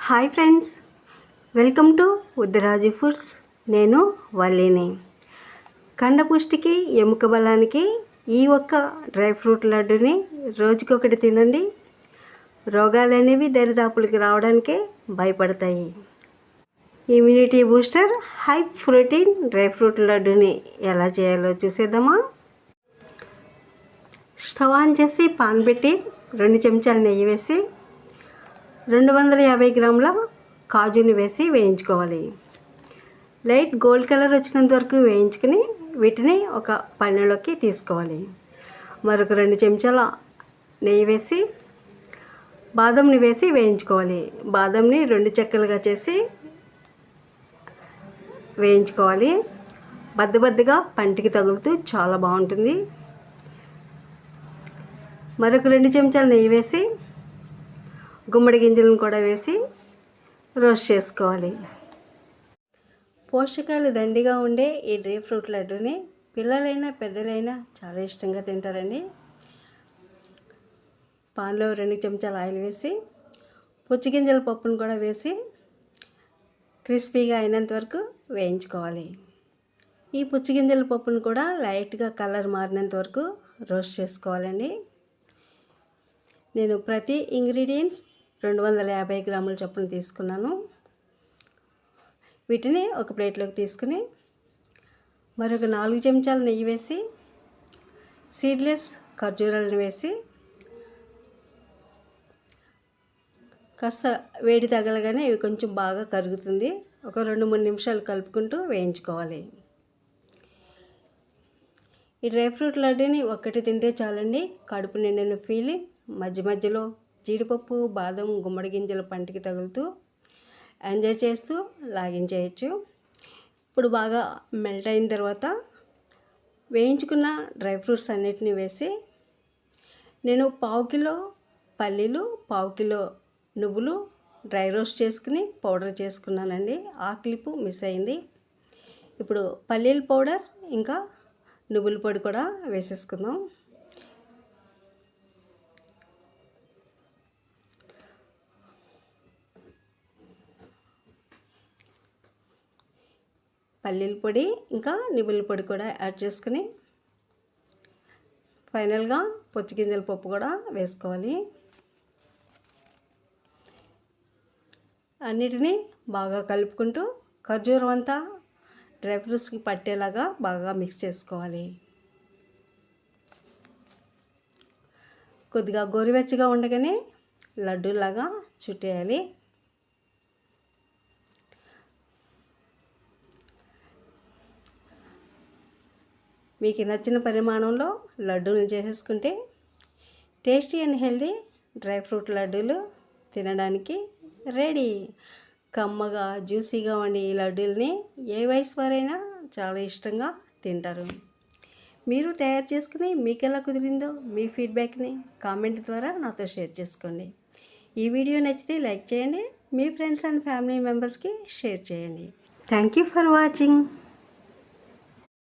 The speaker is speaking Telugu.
Hi friends, welcome to Uddaraju foods. నేను వల్లిని. కండపుష్టికి ఎముక బలానికి ఈ ఒక్క డ్రై ఫ్రూట్ లడ్డుని రోజుకొకటి తినండి. రోగాలు అనేవి దరిదాపులకి రావడానికే భయపడతాయి. Immunity booster high protein dry fruit లడ్డుని ఎలా చేయాలో చూసేద్దామా. స్టవ్ ఆన్ చేసి పాన్ పెట్టి 2 చెంచాలు నెయ్యి వేసి 250 గ్రాముల కాజుని వేసి వేయించుకోవాలి. లైట్ గోల్డ్ కలర్ వచ్చినంత వరకు వేయించుకుని వీటిని ఒక పళ్ళెంలోకి తీసుకోవాలి. మరొక 2 చెంచాల నెయ్యి వేసి బాదంని వేసి వేయించుకోవాలి. బాదంని 2 చెక్కలుగా చేసి వేయించుకోవాలి. బద్దగా పంటికి తగులుతూ చాలా బాగుంటుంది. మరొక 2 చెంచాల నెయ్యి వేసి గుమ్మడి గింజలను కూడా వేసి రోస్ట్ చేసుకోవాలి. పోషకాలు దండిగా ఉండే ఈ డ్రై ఫ్రూట్ లడ్డుని పిల్లలైనా పెద్దలైనా చాలా ఇష్టంగా తింటారండి. పాన్లో 2 చెంచాల ఆయిల్ వేసి పుచ్చిగింజల పప్పును కూడా వేసి క్రిస్పీగా అయినంత వరకు వేయించుకోవాలి. ఈ పుచ్చిగింజల పప్పును కూడా లైట్గా కలర్ మారినంత వరకు రోస్ట్ చేసుకోవాలండి. నేను ప్రతి ఇంగ్రీడియంట్స్ 250 గ్రాముల చొప్పున తీసుకున్నాను. వీటిని ఒక ప్లేట్లోకి తీసుకుని మరొక 4 చెంచాల నెయ్యి వేసి సీడ్లెస్ ఖర్జూరాలను వేసి కాస్త వేడి తగలగానే ఇవి కొంచెం బాగా కరుగుతుంది. ఒక 2-3 నిమిషాలు కలుపుకుంటూ వేయించుకోవాలి. ఈ డ్రై ఫ్రూట్ లడ్డూని ఒక్కటి తింటే చాలండి, కడుపు నిండిన ఫీలింగ్. మధ్యలో జీడిపప్పు, బాదం, గుమ్మడి గింజలు పంటికి తగులుతూ ఎంజాయ్ చేస్తూ లాగించేయచ్చు. ఇప్పుడు బాగా మెల్ట్ అయిన తర్వాత వేయించుకున్న డ్రై ఫ్రూట్స్ అన్నిటిని వేసి నేను 1/2 కిలో పల్లీలు, 1/2 కిలో నువ్వులు డ్రై రోస్ట్ చేసుకుని పౌడర్ చేసుకున్నానండి. ఆ క్లిప్పు మిస్ అయింది. ఇప్పుడు పల్లీల పౌడర్ ఇంకా నువ్వుల పొడి కూడా వేసేసుకుందాం. పల్లీల పొడి ఇంకా నువ్వుల పొడి కూడా యాడ్ చేసుకుని ఫైనల్గా పుచ్చిగింజల పప్పు కూడా వేసుకోవాలి. అన్నిటినీ బాగా కలుపుకుంటూ ఖర్జూరం అంతా డ్రై ఫ్రూట్స్కి పట్టేలాగా బాగా మిక్స్ చేసుకోవాలి. కొద్దిగా గోరువెచ్చగా ఉండగానే లడ్డూలాగా చుట్టేయాలి. మీకు నచ్చిన పరిమాణంలో లడ్డూలు చేసేసుకుంటే tasty and healthy dry fruit లడ్డూలు తినడానికి రెడీ. కమ్మగా జ్యూసీగా ఉండే ఈ లడ్డూల్ని ఏ వయసు వారైనా చాలా ఇష్టంగా తింటారు. మీరు తయారు చేసుకుని మీకు ఎలా కుదిరిందో మీ ఫీడ్బ్యాక్ని కామెంట్ ద్వారా నాతో షేర్ చేసుకోండి. ఈ వీడియో నచ్చితే లైక్ చేయండి, మీ ఫ్రెండ్స్ అండ్ ఫ్యామిలీ మెంబర్స్కి షేర్ చేయండి. Thank you for watching.